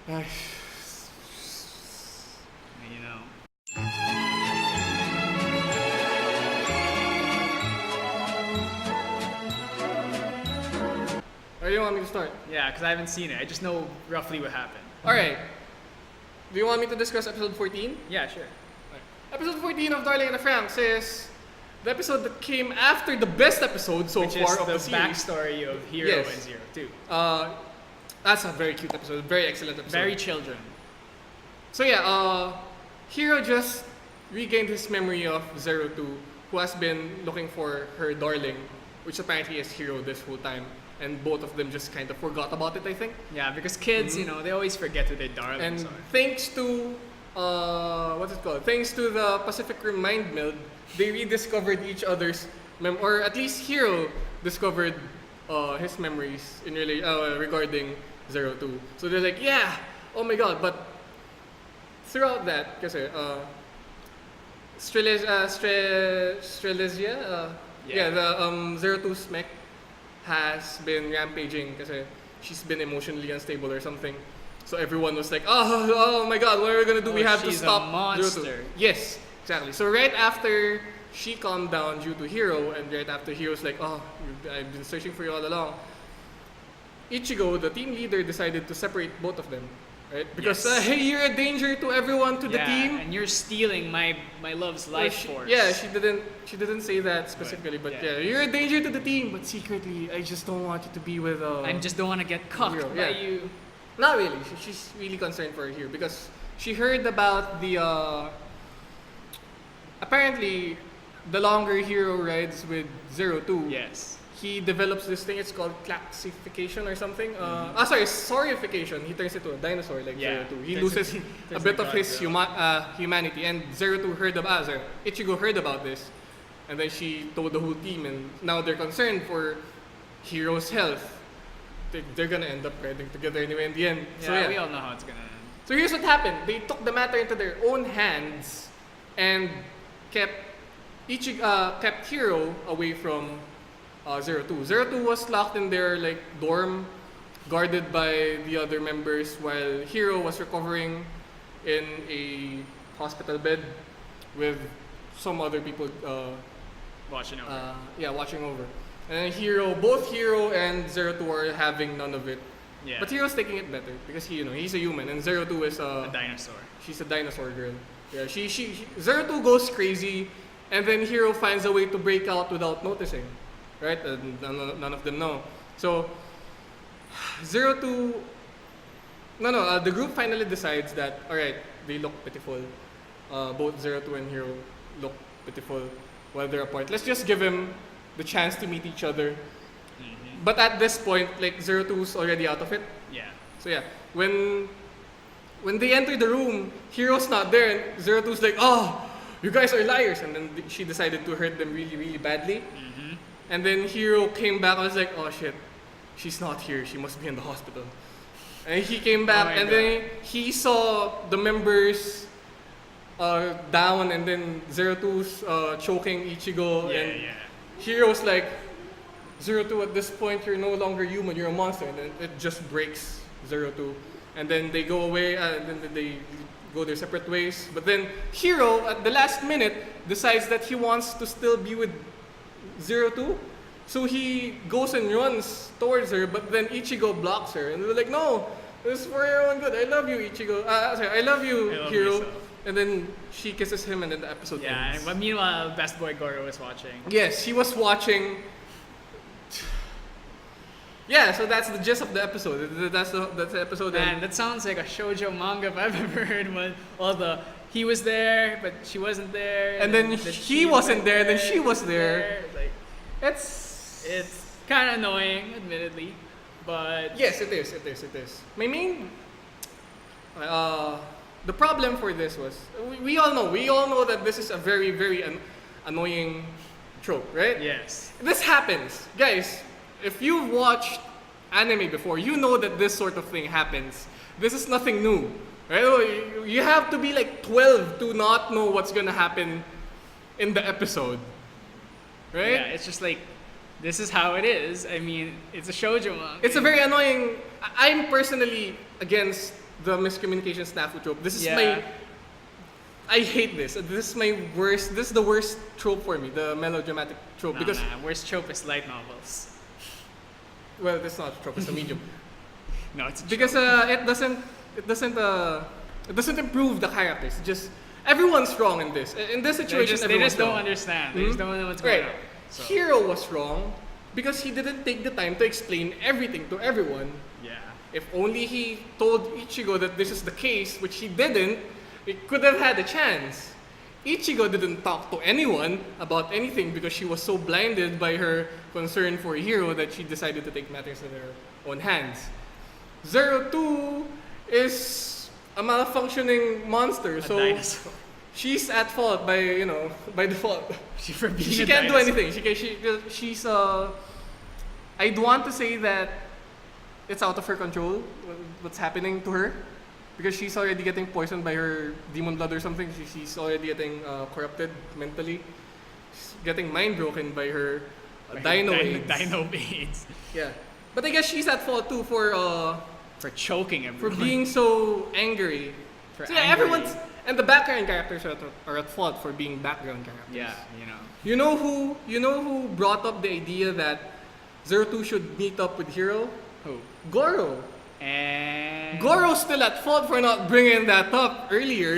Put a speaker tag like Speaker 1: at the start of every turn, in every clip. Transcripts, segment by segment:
Speaker 1: Ay,
Speaker 2: You know.
Speaker 1: or do you want me to start?
Speaker 2: Yeah, because I haven't seen it. I just know roughly what happened.
Speaker 1: Alright. Do you want me to discuss episode 14?
Speaker 2: Yeah, sure.
Speaker 1: Episode 14 of Darling and the Franxx is the episode that came after the best episode so
Speaker 2: Which
Speaker 1: far
Speaker 2: is
Speaker 1: of
Speaker 2: the
Speaker 1: the series.
Speaker 2: backstory of Hero
Speaker 1: Yes.
Speaker 2: and Zero too.
Speaker 1: That's a very cute episode, very excellent episode.
Speaker 2: Very children.
Speaker 1: So yeah, Hero just regained his memory of Zero Two, who has been looking for her darling, which apparently is Hero this whole time. And both of them just kind of forgot about it, I think.
Speaker 2: Yeah, because kids, you know, they always forget who their darlings
Speaker 1: And
Speaker 2: are.
Speaker 1: thanks to what's it called? Thanks to the Pacific Rim Mind Meld, they rediscovered each other's or at least Hero discovered his memories in regarding Zero Two. So they're like, yeah, oh my god! But throughout that, kasi Strelizia, the Zero Two's mech has been rampaging kasi she's been emotionally unstable or something. So everyone was like, oh my god, what are we gonna do? We have to
Speaker 2: she's
Speaker 1: stop
Speaker 2: a monster.
Speaker 1: Zero Two. Yes, exactly. So right after she calmed down due to Hero, and right after Hero's like, oh, I've been searching for you all along. Ichigo, the team leader, decided to separate both of them, right? Because
Speaker 2: Yes.
Speaker 1: hey, you're a danger to everyone, to the team.
Speaker 2: And you're stealing my love's life force.
Speaker 1: Yeah, she didn't say that specifically, but
Speaker 2: yeah.
Speaker 1: you're a danger to the team. But secretly, I just don't want you to be with.
Speaker 2: I just don't want to get cucked
Speaker 1: Hero,
Speaker 2: by
Speaker 1: yeah.
Speaker 2: you.
Speaker 1: Not really. She's really concerned for Hero because she heard about the. Apparently, the longer Hero rides with Zero Two,
Speaker 2: Yes.
Speaker 1: he develops this thing. It's called classification or something. Saurification. He turns into a dinosaur like
Speaker 2: Yeah.
Speaker 1: Zero Two. He
Speaker 2: Turns
Speaker 1: loses
Speaker 2: into-
Speaker 1: a
Speaker 2: turns
Speaker 1: bit
Speaker 2: into
Speaker 1: of his
Speaker 2: Godzilla.
Speaker 1: humanity. And Zero Two heard about Ichigo heard about this, and then she told the whole team, and now they're concerned for Hero's health. They're gonna end up riding together anyway in the end.
Speaker 2: Yeah, we all know how it's gonna end.
Speaker 1: So here's what happened. They took the matter into their own hands and kept kept Hero away from Zero Two. Zero Two was locked in their dorm, guarded by the other members, while Hero was recovering in a hospital bed with some other people.
Speaker 2: Watching over.
Speaker 1: Watching over. And both Hero and Zero Two are having none of it.
Speaker 2: Yeah.
Speaker 1: But Hero's taking it better because he's a human, and Zero Two is
Speaker 2: a dinosaur.
Speaker 1: she's a dinosaur girl. Yeah, she Zero Two goes crazy, and then Hero finds a way to break out without noticing, right? And none of them know. So Zero Two, the group finally decides that all right, they look pitiful. Both Zero Two and Hero look pitiful while they're apart. Let's just give him the chance to meet each other. But at this point, Zero Two's already out of it.
Speaker 2: Yeah.
Speaker 1: So yeah, when they enter the room, Hero's not there, and Zero Two's like, "Oh, you guys are liars!" And then she decided to hurt them really, really badly. And then Hero came back and was like, "Oh shit, she's not here. She must be in the hospital." And he came back,
Speaker 2: my
Speaker 1: and
Speaker 2: God.
Speaker 1: then he saw the members down, and then Zero Two's choking Ichigo, and Hero's like, Zero Two, at this point, you're no longer human, you're a monster. And then it just breaks Zero Two. And then they go away, and then they go their separate ways. But then Hero, at the last minute, decides that he wants to still be with Zero Two. So he goes and runs towards her, but then Ichigo blocks her. And they're like, no, this is for your own good. I love you, Ichigo. I love you,
Speaker 2: I love
Speaker 1: Hero.
Speaker 2: myself.
Speaker 1: And then she kisses him, and then the episode
Speaker 2: Yeah,
Speaker 1: ends.
Speaker 2: but meanwhile, Best Boy Goro was watching.
Speaker 1: Yes, he was watching. Yeah, so that's the gist of the episode. That's the episode.
Speaker 2: Man, that sounds like a shoujo manga if I've ever heard one. He was there, but she wasn't there.
Speaker 1: And then
Speaker 2: he
Speaker 1: he wasn't there, then she was there.
Speaker 2: Like,
Speaker 1: It's
Speaker 2: kind of annoying, admittedly, but
Speaker 1: yes, it is. My main the problem for this was we all know that this is a very very annoying trope, right?
Speaker 2: yes,
Speaker 1: This happens, guys. If you've watched anime before, you know that this sort of thing happens. This is nothing new, right? You have to be 12 to not know what's gonna happen in the episode, right?
Speaker 2: yeah, it's just like this is how it is. I mean, it's a shoujo manga.
Speaker 1: It's a very annoying. I'm personally against the miscommunication snafu trope. This is my... I hate this. This is my worst... This is the worst trope for me, the melodramatic trope. Because
Speaker 2: worst trope is light novels.
Speaker 1: Well, it's not a trope, it's a medium.
Speaker 2: No, it's a
Speaker 1: because it doesn't improve the characters. Just everyone's wrong in this. In this situation,
Speaker 2: they just don't understand. They just don't know what's going on. So.
Speaker 1: Hero was wrong because he didn't take the time to explain everything to everyone.
Speaker 2: Yeah.
Speaker 1: If only he told Ichigo that this is the case, which he didn't, it could have had a chance. Ichigo didn't talk to anyone about anything because she was so blinded by her concern for Hiro that she decided to take matters in her own hands. 02 is a malfunctioning monster, so she's at fault by default. She can't do anything. She's I'd want to say that it's out of her control what's happening to her. Because she's already getting poisoned by her demon blood or something. She's already getting corrupted mentally. She's getting mind broken by her dino AIDS. Yeah. But I guess she's at fault too for
Speaker 2: choking everyone.
Speaker 1: For being so angry. Everyone's... And the background characters are at fault for being background characters.
Speaker 2: Yeah,
Speaker 1: You know who brought up the idea that 02 should meet up with Hiro?
Speaker 2: Who?
Speaker 1: Goro.
Speaker 2: And
Speaker 1: Goro's still at fault for not bringing that up earlier.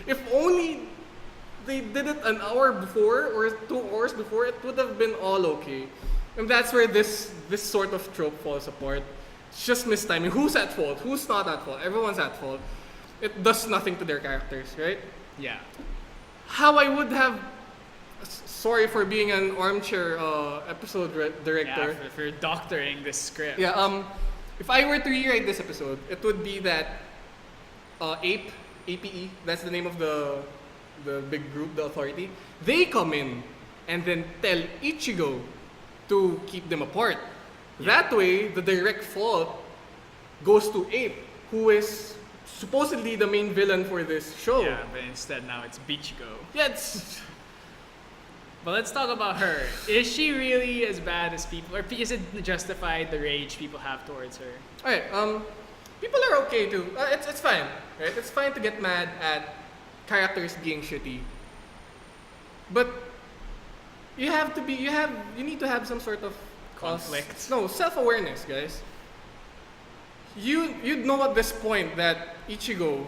Speaker 1: If only they did it an hour before or 2 hours before, it would have been all okay. And that's where this sort of trope falls apart. It's just mistiming. Who's at fault? Who's not at fault? Everyone's at fault. It does nothing to their characters, right?
Speaker 2: Yeah.
Speaker 1: How I would have... Sorry for being an armchair episode director.
Speaker 2: Yeah, for doctoring this script.
Speaker 1: Yeah, if I were to rewrite this episode, it would be that APE, that's the name of the big group, the authority, they come in and then tell Ichigo to keep them apart. Yeah. That way, the direct fault goes to APE, who is supposedly the main villain for this show.
Speaker 2: Yeah, but instead now it's Bichigo.
Speaker 1: Yeah, it's...
Speaker 2: But let's talk about her. Is she really as bad as people, or is it justified the rage people have towards her?
Speaker 1: Alright, people are okay too. It's fine, right? It's fine to get mad at characters being shitty. But you need to have some sort of
Speaker 2: conflict.
Speaker 1: Self-awareness, guys. You'd know at this point that Ichigo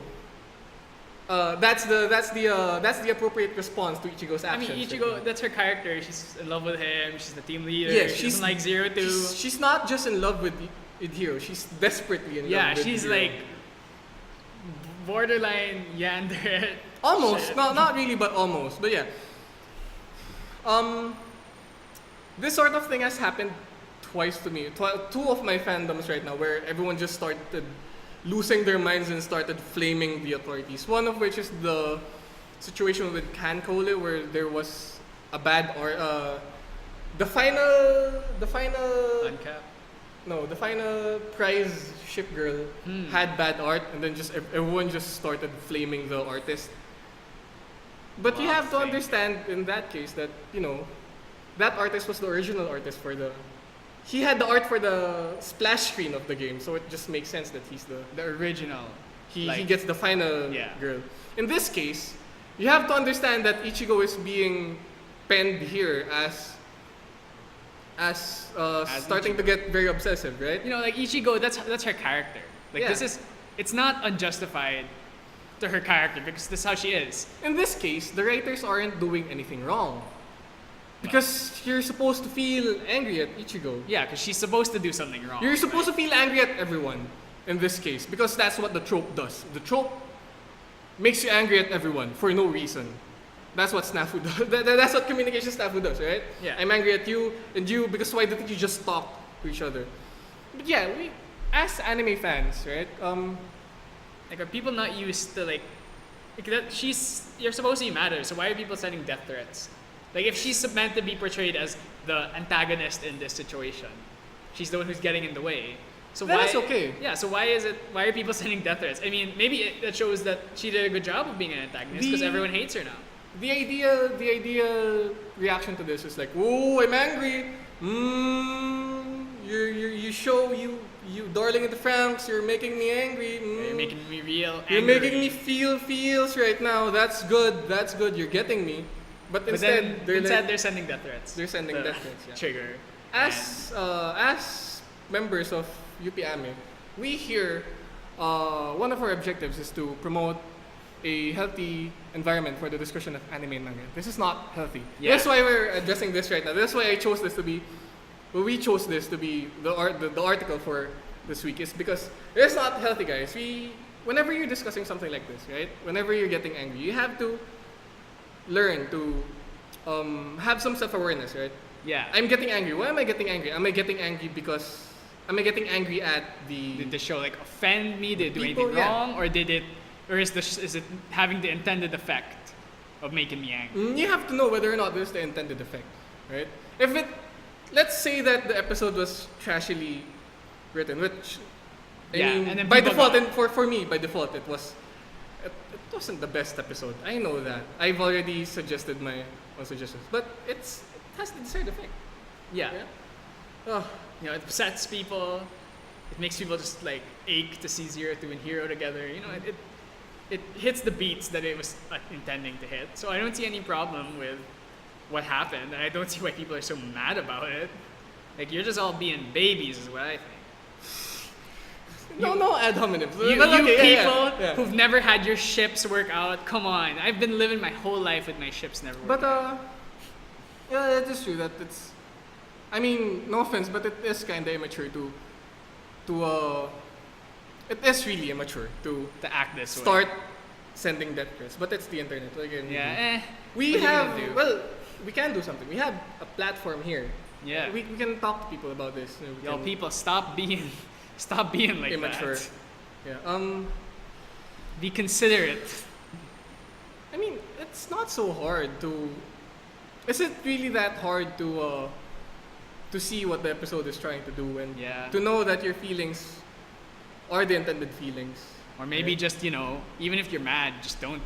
Speaker 1: that's the appropriate response to Ichigo's actions.
Speaker 2: I mean, Ichigo, that's her character. She's in love with him. She's the team leader.
Speaker 1: Yeah,
Speaker 2: she doesn't like 02.
Speaker 1: She's not just in love with Hiro. She's desperately in love with Hiro.
Speaker 2: Yeah, she's like borderline Yander.
Speaker 1: Almost. Shit. No, not really, but almost. But yeah. This sort of thing has happened twice to me. 2 of my fandoms right now, where everyone just started losing their minds and started flaming the authorities. One of which is the situation with Kankole, where there was a bad the final
Speaker 2: Uncap?
Speaker 1: No, the final prize ship girl had bad art, and then just everyone just started flaming the artist. But you have to understand in that case that that artist was the original artist for the... He had the art for the splash screen of the game, so it just makes sense that he's the
Speaker 2: original.
Speaker 1: He gets the final girl. In this case, you have to understand that Ichigo is being penned here as starting Ichigo to get very obsessive, right?
Speaker 2: Like Ichigo, that's her character. It's not unjustified to her character because this is how she is.
Speaker 1: In this case, the writers aren't doing anything wrong. Because you're supposed to feel angry at Ichigo.
Speaker 2: Yeah, because she's supposed to do something wrong.
Speaker 1: You're supposed to feel angry at everyone in this case. Because that's what the trope does. The trope makes you angry at everyone for no reason. That's what snafu does. That's what communication snafu does, right?
Speaker 2: Yeah.
Speaker 1: I'm angry at you and you because why didn't you just talk to each other? But yeah, we as anime fans, right?
Speaker 2: Are people not used to you're supposed to be mad at her, so why are people sending death threats? If she's meant to be portrayed as the antagonist in this situation, she's the one who's getting in the way. So
Speaker 1: that's okay.
Speaker 2: Yeah. So why are people sending death threats? I mean, maybe that shows that she did a good job of being an antagonist because everyone hates her now.
Speaker 1: The idea reaction to this is like, oh, I'm angry. You you show you darling in the Franxx, you're making me angry.
Speaker 2: You're making me real
Speaker 1: You're
Speaker 2: angry.
Speaker 1: making me feel feels right now. That's good. That's good. You're getting me. But instead,
Speaker 2: they're sending death threats.
Speaker 1: they're sending death threats. Yeah.
Speaker 2: Trigger.
Speaker 1: As members of UPAME, we here, one of our objectives is to promote a healthy environment for the discussion of anime and manga. This is not healthy.
Speaker 2: Yeah.
Speaker 1: That's why we're addressing this right now. That's why I chose this to be. Well, we chose this to be the article for this week is because it's not healthy, guys. Whenever you're discussing something like this, right? Whenever you're getting angry, you have to learn to have some self-awareness, right?
Speaker 2: Yeah.
Speaker 1: I'm getting angry. Why am I getting angry? Am I getting angry at the
Speaker 2: Did the show like offend me? Did it do
Speaker 1: people,
Speaker 2: anything wrong, or is it having the intended effect of making me angry?
Speaker 1: You have to know whether or not this is the intended effect, right? Let's say that the episode was trashily written, which I mean,
Speaker 2: and then
Speaker 1: by
Speaker 2: people
Speaker 1: default,
Speaker 2: got-
Speaker 1: and for me, by default, it wasn't the best episode. I know that. I've already suggested my own suggestions, but it has the desired effect.
Speaker 2: Yeah.
Speaker 1: Oh,
Speaker 2: You know, it upsets people. It makes people just like ache to see 0-2 and Hero together. You know, it hits the beats that it was intending to hit. So I don't see any problem with what happened, and I don't see why people are so mad about it. Like, you're just all being babies, is what I think.
Speaker 1: no ad hominems.
Speaker 2: You
Speaker 1: But okay,
Speaker 2: people
Speaker 1: yeah.
Speaker 2: who've never had your ships work out, come on. I've been living my whole life with my ships never working
Speaker 1: But
Speaker 2: out.
Speaker 1: yeah, it is true that it's. I mean, no offense, but it is kind of immature it is really immature to
Speaker 2: To act this way.
Speaker 1: start sending death threats. But it's the internet. What can you do?
Speaker 2: Yeah,
Speaker 1: We
Speaker 2: what are you
Speaker 1: have
Speaker 2: gonna do?
Speaker 1: well, we can do something. We have a platform here.
Speaker 2: Yeah.
Speaker 1: We can talk to people about this. You know, we
Speaker 2: Yo,
Speaker 1: can-
Speaker 2: people, stop being like
Speaker 1: immature.
Speaker 2: that.
Speaker 1: Yeah.
Speaker 2: Be considerate.
Speaker 1: I mean, it's not so hard to. Is it really that hard to see what the episode is trying to do and
Speaker 2: Yeah.
Speaker 1: to know that your feelings are the intended feelings?
Speaker 2: Or maybe
Speaker 1: Right.
Speaker 2: just, you know, even if you're mad, just don't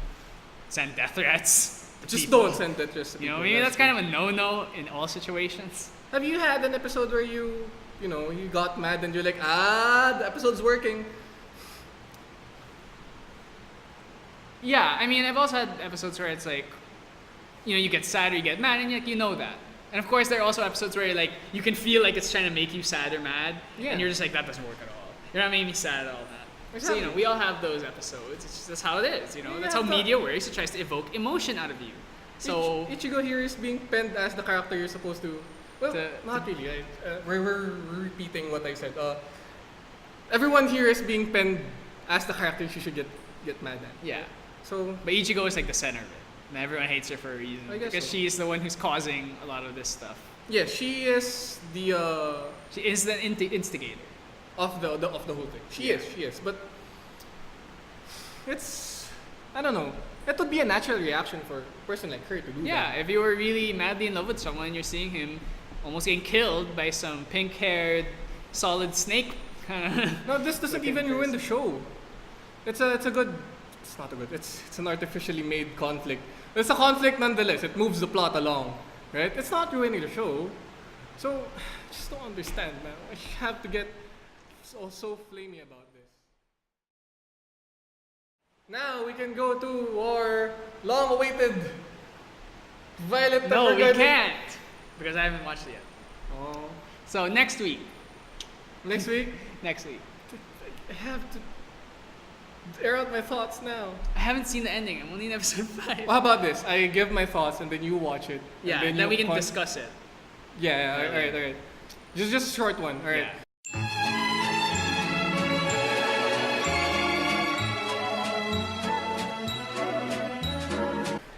Speaker 2: send death threats. to
Speaker 1: Just
Speaker 2: people.
Speaker 1: don't send that just.
Speaker 2: You know, maybe that's kind of a no-no in all situations.
Speaker 1: Have you had an episode where you got mad and you're like, the episode's working?
Speaker 2: Yeah, I mean, I've also had episodes where it's like, you know, you get sad or you get mad, and you know that. And of course, there are also episodes where like you can feel like it's trying to make you sad or mad,
Speaker 1: Yeah.
Speaker 2: and you're just like, that doesn't work at all. You're not making me sad at all. That. So
Speaker 1: Exactly.
Speaker 2: you know, we all have those episodes. It's just, that's how it is. You know,
Speaker 1: Yeah,
Speaker 2: that's how
Speaker 1: but-
Speaker 2: media works. It tries to evoke emotion out of you. So
Speaker 1: Ichigo here is being penned as the character you're supposed to. Well, not really. We're repeating what I said. Everyone here is being penned as the character you should get mad at.
Speaker 2: yeah,
Speaker 1: So
Speaker 2: but Ichigo is like the center of it, and everyone hates her for a reason
Speaker 1: I guess
Speaker 2: because
Speaker 1: so.
Speaker 2: she is the one who's causing a lot of this stuff.
Speaker 1: yeah, she is the
Speaker 2: She is the instigator.
Speaker 1: of the whole thing. She is. But it's I don't know. It would be a natural reaction for a person like her to do
Speaker 2: Yeah,
Speaker 1: that.
Speaker 2: if you were really madly in love with someone, you're seeing him almost getting killed by some pink-haired, solid snake.
Speaker 1: No, this doesn't
Speaker 2: Looking
Speaker 1: even ruin
Speaker 2: person.
Speaker 1: the show. It's a good. It's not a good. It's an artificially made conflict. It's a conflict nonetheless. It moves the plot along, right? It's not ruining the show. So, I just don't understand, man. I have to get so flamey about this. Now we can go to our long-awaited Violet
Speaker 2: No, we
Speaker 1: Evergarden.
Speaker 2: can't because I haven't watched it yet.
Speaker 1: Oh,
Speaker 2: So next week,
Speaker 1: next week
Speaker 2: next week.
Speaker 1: I have to air out my thoughts now.
Speaker 2: I haven't seen the ending. I'm only in episode 5.
Speaker 1: Well, how about this? I give my thoughts and then you watch it.
Speaker 2: Yeah,
Speaker 1: and
Speaker 2: and then
Speaker 1: you
Speaker 2: we can
Speaker 1: con-
Speaker 2: discuss it.
Speaker 1: Yeah,
Speaker 2: Okay.
Speaker 1: alright. Just a short one, alright.
Speaker 2: Yeah.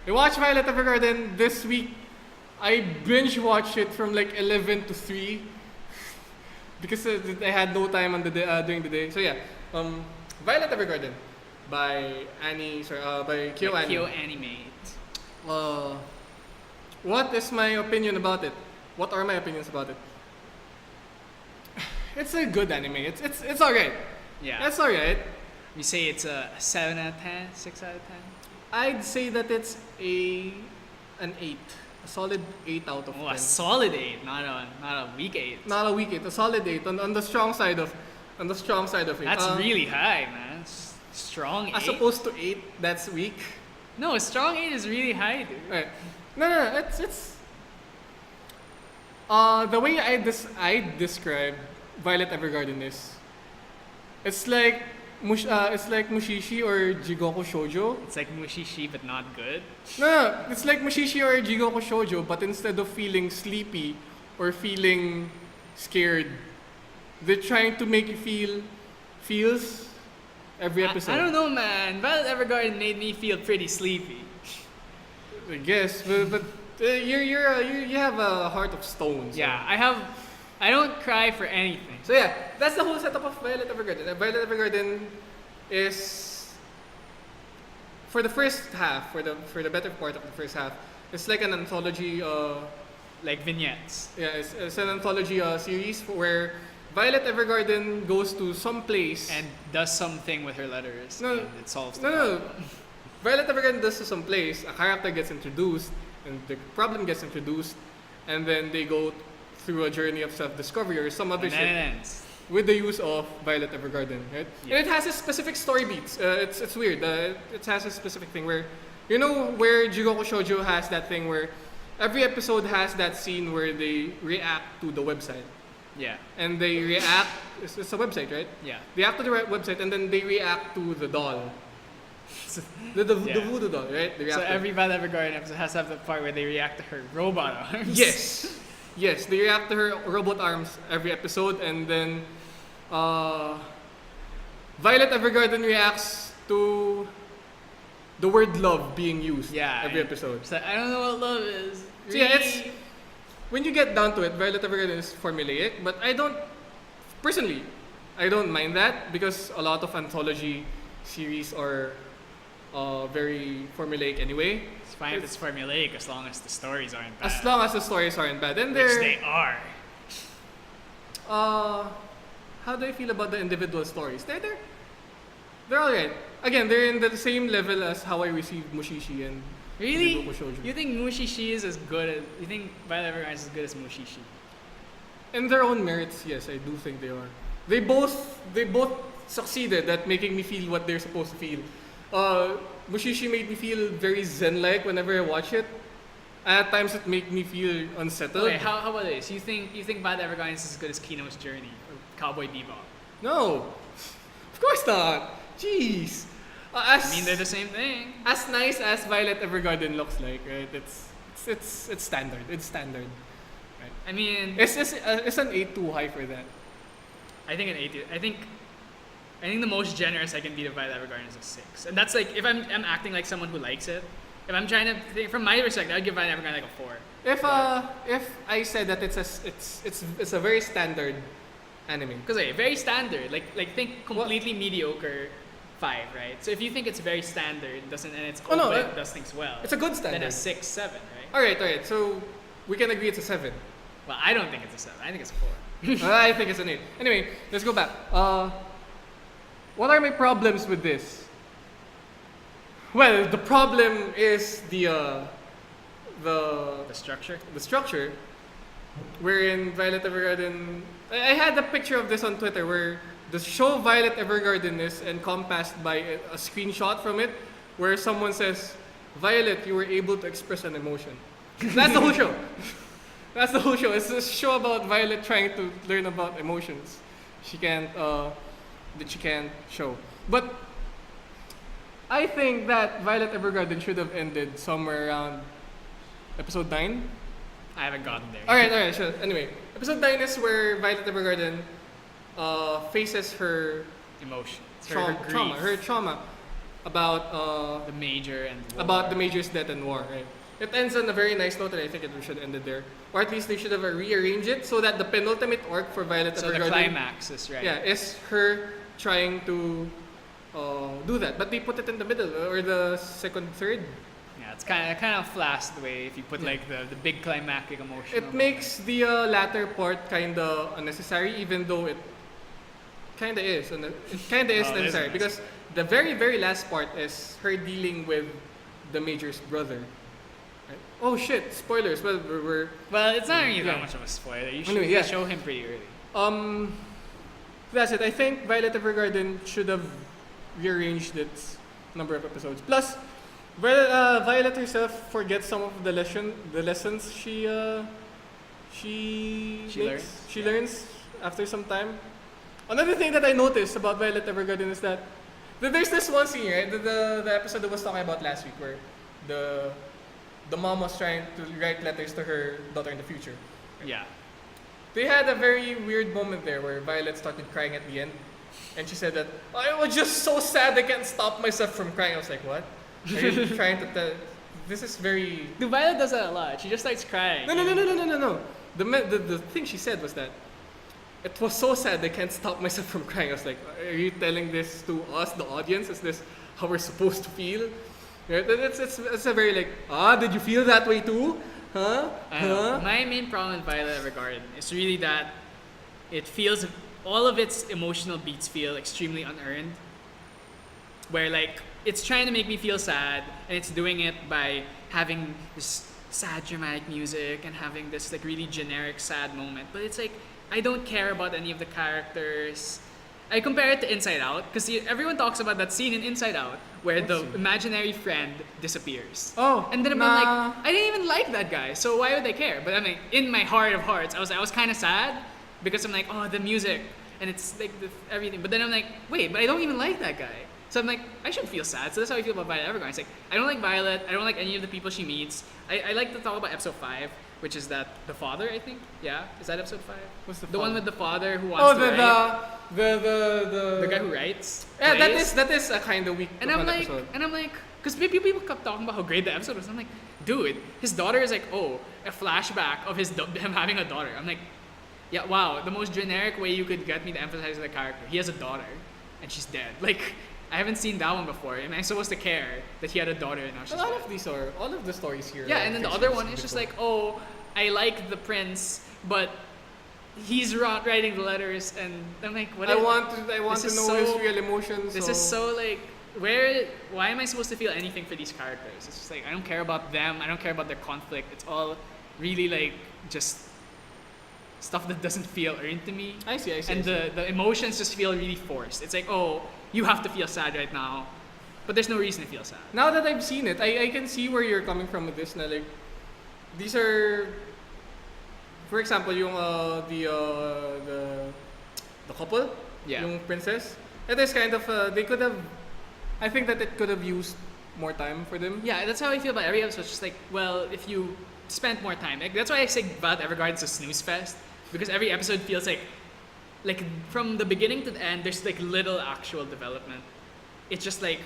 Speaker 1: I watched Violet Evergarden this week. I binge watched it from like 11 to 3 because I had no time on the day, during the day. So yeah, Violet Evergarden by Kyo Anime.
Speaker 2: Kyo Animate.
Speaker 1: What is my opinion about it? What are my opinions about it? It's a good anime. It's alright.
Speaker 2: Yeah.
Speaker 1: It's alright.
Speaker 2: We say it's a 7 out of 10, 6 out of 10.
Speaker 1: I'd say that it's an 8. a solid 8 out of 10.
Speaker 2: Oh, a solid 8, not a weak 8.
Speaker 1: Not a weak 8, a solid 8 on the strong side of it.
Speaker 2: That's really high, man. Strong 8.
Speaker 1: As opposed to 8, that's weak.
Speaker 2: No, a strong 8 is really high, dude.
Speaker 1: Right. No, it's the way I describe Violet Evergarden is it's like Mushishi or Jigoku Shoujo.
Speaker 2: It's like Mushishi, but not good.
Speaker 1: No, it's like Mushishi or Jigoku Shoujo, but instead of feeling sleepy or feeling scared, they're trying to make you feel feels every episode.
Speaker 2: I don't know, man. Violet Evergarden made me feel pretty sleepy.
Speaker 1: I guess, but you have a heart of stone. So.
Speaker 2: Yeah, I don't cry for anything.
Speaker 1: So yeah, that's the whole setup of Violet Evergarden. Violet Evergarden is for the first half, for the better part of the first half, it's like an anthology.
Speaker 2: Like vignettes.
Speaker 1: Yeah, it's an anthology series where Violet Evergarden goes to some place
Speaker 2: And does something with her letters.
Speaker 1: No,
Speaker 2: and it solves the
Speaker 1: no.
Speaker 2: problem.
Speaker 1: Violet Evergarden does to some place. A character gets introduced, and the problem gets introduced, and then they go through a journey of self-discovery or some other
Speaker 2: And
Speaker 1: shit.
Speaker 2: then it ends.
Speaker 1: With the use of Violet Evergarden, right?
Speaker 2: Yeah.
Speaker 1: And it has a specific story beats. It's weird. It has a specific thing where, you know, where Jigoku Shoujo has that thing where every episode has that scene where they react to the website.
Speaker 2: Yeah.
Speaker 1: And they react, it's a website, right?
Speaker 2: Yeah.
Speaker 1: They react to the website and then they react to the doll. The
Speaker 2: Yeah.
Speaker 1: voodoo doll, right? They react
Speaker 2: So
Speaker 1: to-
Speaker 2: every Violet Evergarden episode has to have the part where they react to her robot arms.
Speaker 1: Yes. Yes, they react to her robot arms every episode, and then Violet Evergarden reacts to the word love being used
Speaker 2: Yeah.
Speaker 1: every episode.
Speaker 2: So I don't know what love is.
Speaker 1: So yeah, it's
Speaker 2: Really?
Speaker 1: when you get down to it, Violet Evergarden is formulaic, but I don't mind that because a lot of anthology series are very formulaic anyway.
Speaker 2: It's fine if it's formulaic as long as the stories aren't bad.
Speaker 1: As long as the stories aren't bad, and
Speaker 2: Which
Speaker 1: they're
Speaker 2: they are.
Speaker 1: how do I feel about the individual stories? They're alright. Again, they're in the same level as how I received Mushishi and
Speaker 2: Really?
Speaker 1: Jigoku Shoujo.
Speaker 2: You think Mushishi is as good as... You think Violet Evergarden is as good as Mushishi?
Speaker 1: In their own merits, yes, I do think they are. They both succeeded at making me feel what they're supposed to feel. Mushishi made me feel very zen-like whenever I watch it. At times, it made me feel unsettled.
Speaker 2: Okay, how about this? You think Violet Evergarden is as good as Kino's Journey or Cowboy Bebop?
Speaker 1: No, of course not. Jeez.
Speaker 2: I mean, they're the same thing.
Speaker 1: As nice as Violet Evergarden looks like, right? It's standard. It's standard. Right?
Speaker 2: I mean,
Speaker 1: It's an 8 too high for that.
Speaker 2: I think an 8. I think the most generous I can be to Violet Evergarden is a 6. And that's like if I'm acting like someone who likes it. If I'm trying to think from my perspective, I'd give Violet Evergarden like a 4.
Speaker 1: If I said that it's a very standard anime.
Speaker 2: Because very standard. Like think completely mediocre 5, right? So if you think it's very standard, and it's
Speaker 1: Oh, no,
Speaker 2: open, it does things well.
Speaker 1: It's a good
Speaker 2: Then
Speaker 1: standard.
Speaker 2: a 6, 7, right?
Speaker 1: Alright. So we can agree it's a 7.
Speaker 2: Well, I don't think it's a 7. I think it's a 4.
Speaker 1: I think it's an 8. Anyway, let's go back. What are my problems with this? Well, the problem is the
Speaker 2: The structure.
Speaker 1: structure, wherein Violet Evergarden. I had a picture of this on Twitter where the show Violet Evergarden is encompassed by a screenshot from it, where someone says, "Violet, you were able to express an emotion." That's the whole show. That's the whole show. It's a show about Violet trying to learn about emotions that she can't show. But I think that Violet Evergarden should have ended somewhere around episode 9.
Speaker 2: I haven't gotten there.
Speaker 1: Alright, sure. Anyway, episode 9 is where Violet Evergarden faces her
Speaker 2: Emotions.
Speaker 1: her trauma about
Speaker 2: The major and war.
Speaker 1: about the Major's death and war, right? It ends on a very nice note, and I think it should end it there. Or at least they should have rearranged it so that the penultimate arc for Violet
Speaker 2: So the
Speaker 1: Evergarden
Speaker 2: climax is right.
Speaker 1: yeah, is her trying to do that. But they put it in the middle, or the second, third.
Speaker 2: Yeah, it's kind of flaccid way if you put like the big climactic emotion.
Speaker 1: It makes the latter part kind of unnecessary, even though it kind of is. And it kind of is
Speaker 2: Oh, it is
Speaker 1: necessary because the very, very last part is her dealing with the Major's brother. Right? Oh shit! Spoilers. Well,
Speaker 2: Well, it's not really that
Speaker 1: Yeah.
Speaker 2: much of a spoiler. You should
Speaker 1: Anyway, yeah.
Speaker 2: show him pretty early.
Speaker 1: That's it. I think Violet Evergarden should have rearranged its number of episodes. Plus, Violet herself forgets some of the lessons she
Speaker 2: learns.
Speaker 1: She learns after some time. Another thing that I noticed about Violet Evergarden is that there's this one scene, right? The episode that was talking about last week, where the mom was trying to write letters to her daughter in the future.
Speaker 2: Yeah.
Speaker 1: They had a very weird moment there where Violet started crying at the end. And she said that, I was just so sad I can't stop myself from crying. I was like, what? Are you trying to tell? This is very...
Speaker 2: Dude, Violet does that a lot. She just starts crying.
Speaker 1: No. The thing she said was that, it was so sad I can't stop myself from crying. I was like, are you telling this to us, the audience? Is this how we're supposed to feel? Right? It's a very like, did you feel that way too? Huh?
Speaker 2: My main problem with Violet Evergarden is really that it feels, all of its emotional beats feel extremely unearned. Where like, it's trying to make me feel sad, and it's doing it by having this sad dramatic music and having this like really generic sad moment. But it's like, I don't care about any of the characters. I compare it to Inside Out, because everyone talks about that scene in Inside Out where the imaginary friend disappears.
Speaker 1: Oh,
Speaker 2: and then I'm like, I didn't even like that guy, so why would I care? But I mean, in my heart of hearts, I was kind of sad because I'm like, oh, the music and it's like everything. But then I'm like, wait, but I don't even like that guy. So I'm like, I should feel sad. So that's how I feel about Violet Evergarden. It's like, I don't like Violet. I don't like any of the people she meets. I like to talk about episode 5, which is that the father, I think. Yeah, is that episode 5?
Speaker 1: What's
Speaker 2: the one with the father who wants to write? The guy who writes.
Speaker 1: Yeah,
Speaker 2: plays.
Speaker 1: that is a kind of weak.
Speaker 2: And I'm like,
Speaker 1: episode.
Speaker 2: because people kept talking about how great the episode was. I'm like, dude, his daughter is like, oh, a flashback of him having a daughter. I'm like, yeah, wow, the most generic way you could get me to emphasize the character. He has a daughter, and she's dead. Like, I haven't seen that one before. Am I supposed to care that he had a daughter and now she's dead?
Speaker 1: All of the stories here.
Speaker 2: Yeah, and then the other one is just like, oh, I like the prince, but he's writing the letters, and I'm like, what?
Speaker 1: I want to know his real emotions.
Speaker 2: This is so like, why am I supposed to feel anything for these characters? It's just like, I don't care about them. I don't care about their conflict. It's all really like just stuff that doesn't feel earned to me.
Speaker 1: I see.
Speaker 2: And the emotions just feel really forced. It's like, oh, you have to feel sad right now, but there's no reason to feel sad.
Speaker 1: Now that I've seen it, I can see where you're coming from with this. Na like, these are, for example, yung the couple,
Speaker 2: Yeah.
Speaker 1: yung princess. It is kind of they could have. I think that it could have used more time for them.
Speaker 2: Yeah, that's how I feel about every episode. It's just like, well, if you spent more time, like, that's why I say Violet Evergarden's a snooze fest, because every episode feels like from the beginning to the end, there's like little actual development. It's just like,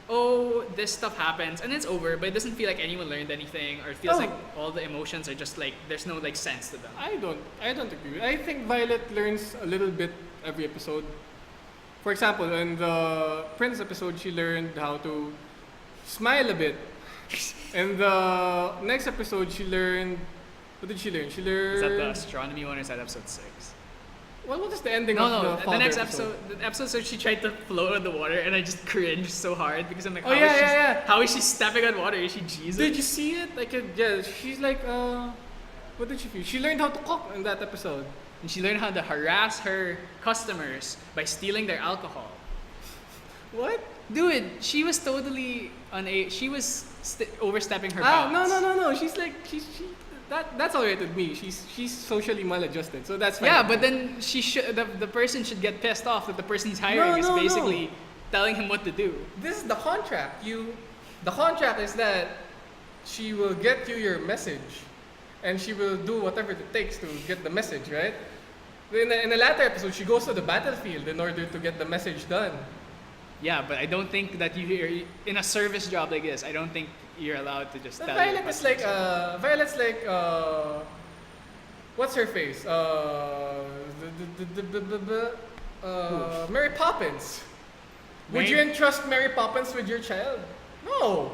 Speaker 2: oh, this stuff happens and it's over, but it doesn't feel like anyone learned anything, or it feels like all the emotions are just like, there's no like sense to them.
Speaker 1: I don't agree. I think Violet learns a little bit every episode. For example, in the Prince episode, she learned how to smile a bit. In the next episode, she learned. What did she learn? She learned.
Speaker 2: Is that the astronomy one, or is that episode 6?
Speaker 1: What is the ending
Speaker 2: No,
Speaker 1: of
Speaker 2: no.
Speaker 1: the
Speaker 2: The next
Speaker 1: episode?
Speaker 2: the episode, so she tried to float on the water, and I just cringed so hard because I'm like,
Speaker 1: Oh, yeah.
Speaker 2: how is she stepping on water? Is she Jesus?
Speaker 1: Did you see it? Like, yeah, she's like, what did she feel? She learned how to cook in that episode.
Speaker 2: And she learned how to harass her customers by stealing their alcohol.
Speaker 1: What?
Speaker 2: Dude, she was totally she was overstepping her bounds.
Speaker 1: No. She's like, that's alright with me. She's socially maladjusted, so that's fine.
Speaker 2: Yeah, but then the person should get pissed off that the person he's hiring is basically telling him what to do.
Speaker 1: This is the contract. The contract is that she will get you your message, and she will do whatever it takes to get the message, right? In the latter episode, she goes to the battlefield in order to get the message done.
Speaker 2: Yeah, but I don't think that you're in a service job like this. I don't think you're allowed to just tell.
Speaker 1: Violet is like Violet's like what's her face? Mary Poppins. Would you entrust Mary Poppins with your child? No.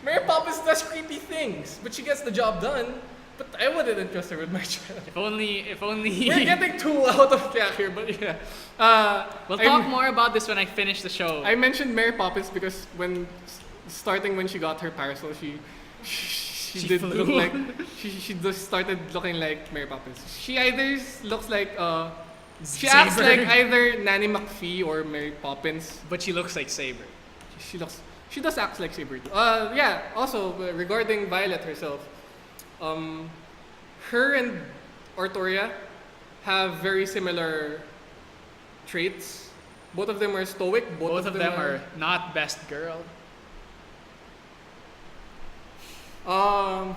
Speaker 1: Mary Poppins does creepy things, but she gets the job done. But I wouldn't entrust her with my child.
Speaker 2: If only.
Speaker 1: We're getting too out of track here, but yeah.
Speaker 2: We'll talk more about this when I finish the show.
Speaker 1: I mentioned Mary Poppins because when she got her parcel, she did look like she just started looking like Mary Poppins. She either looks like she acts like either Nanny McPhee or Mary Poppins.
Speaker 2: But she looks like Saber.
Speaker 1: She does act like Saber too. Yeah. Also regarding Violet herself, her and Artoria have very similar traits. Both of them are stoic.
Speaker 2: Both of them are not best girl.
Speaker 1: Why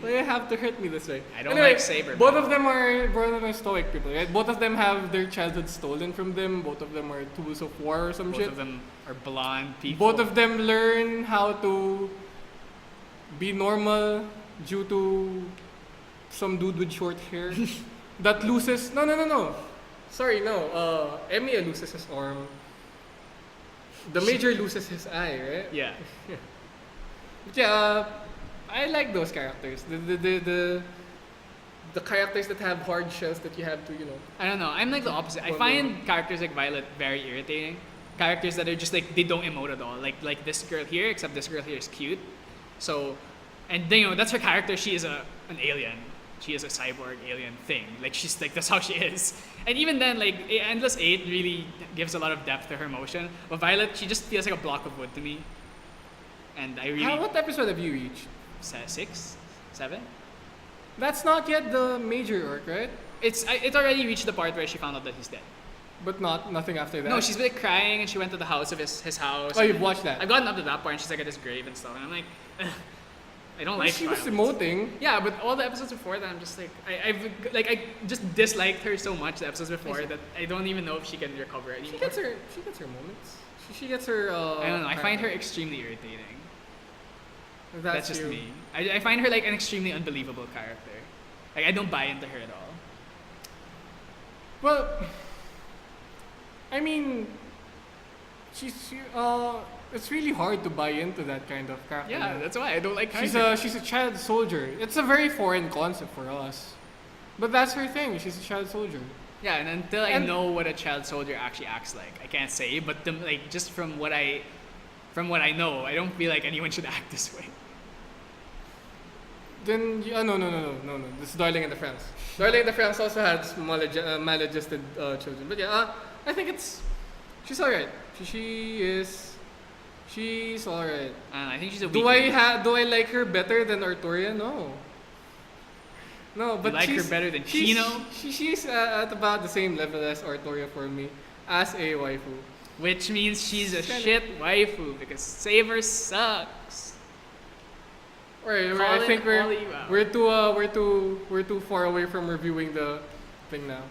Speaker 1: you have to hurt me this way?
Speaker 2: I don't like Saber.
Speaker 1: Both of them are stoic people, right? Both of them have their childhood stolen from them. Both of them are tools of war or some shit.
Speaker 2: Both of them are blonde people.
Speaker 1: Both of them learn how to be normal due to some dude with short hair that loses. No. Sorry, no. Emiya loses his arm. The Major loses his eye, right?
Speaker 2: Yeah.
Speaker 1: But yeah, I like those characters. The characters that have hard shells that you have to,
Speaker 2: I don't know. I'm like the opposite. I find characters like Violet very irritating. Characters that are just like they don't emote at all. Like this girl here, except this girl here is cute. So, and that's her character. She is an alien. She is a cyborg alien thing. Like she's like that's how she is. And even then, like Endless 8 really gives a lot of depth to her emotion. But Violet, she just feels like a block of wood to me. And I really.
Speaker 1: What episode have you reached?
Speaker 2: 6, 7.
Speaker 1: That's not yet the major arc, right?
Speaker 2: It's already reached the part where she found out that he's dead.
Speaker 1: But nothing after that.
Speaker 2: No, she's been like, crying and she went to the house of his house.
Speaker 1: Oh, you've watched that?
Speaker 2: I've gotten up to that part and she's like at his grave and stuff, and I'm like, ugh, I don't like.
Speaker 1: She was
Speaker 2: Violet.
Speaker 1: emoting.
Speaker 2: Yeah, but all the episodes before that, I'm just like, I just disliked her so much the episodes before that I don't even know if she can recover anymore.
Speaker 1: She gets her moments. She gets her.
Speaker 2: I don't know. I find her extremely irritating. That's just
Speaker 1: you.
Speaker 2: me. I find her like an extremely unbelievable character. Like I don't buy into her at all.
Speaker 1: Well, I mean, it's really hard to buy into that kind of character.
Speaker 2: Yeah, that's why I don't like her.
Speaker 1: She's a child soldier. It's a very foreign concept for us, but that's her thing. She's a child soldier.
Speaker 2: Yeah, and until I know what a child soldier actually acts like, I can't say. But just from what I know, I don't feel like anyone should act this way.
Speaker 1: Then no. This is Darling in the Franxx. Darling in the Franxx also has maladjusted children, but yeah, I think she's alright. She's alright.
Speaker 2: I think she's a.
Speaker 1: Do I like her better than Artoria? No, but
Speaker 2: you like her better than Chino?
Speaker 1: She's at about the same level as Artoria for me, as a waifu.
Speaker 2: Which means she's a shit waifu because Saber sucks.
Speaker 1: Alright, I think we're too far away from reviewing the thing now.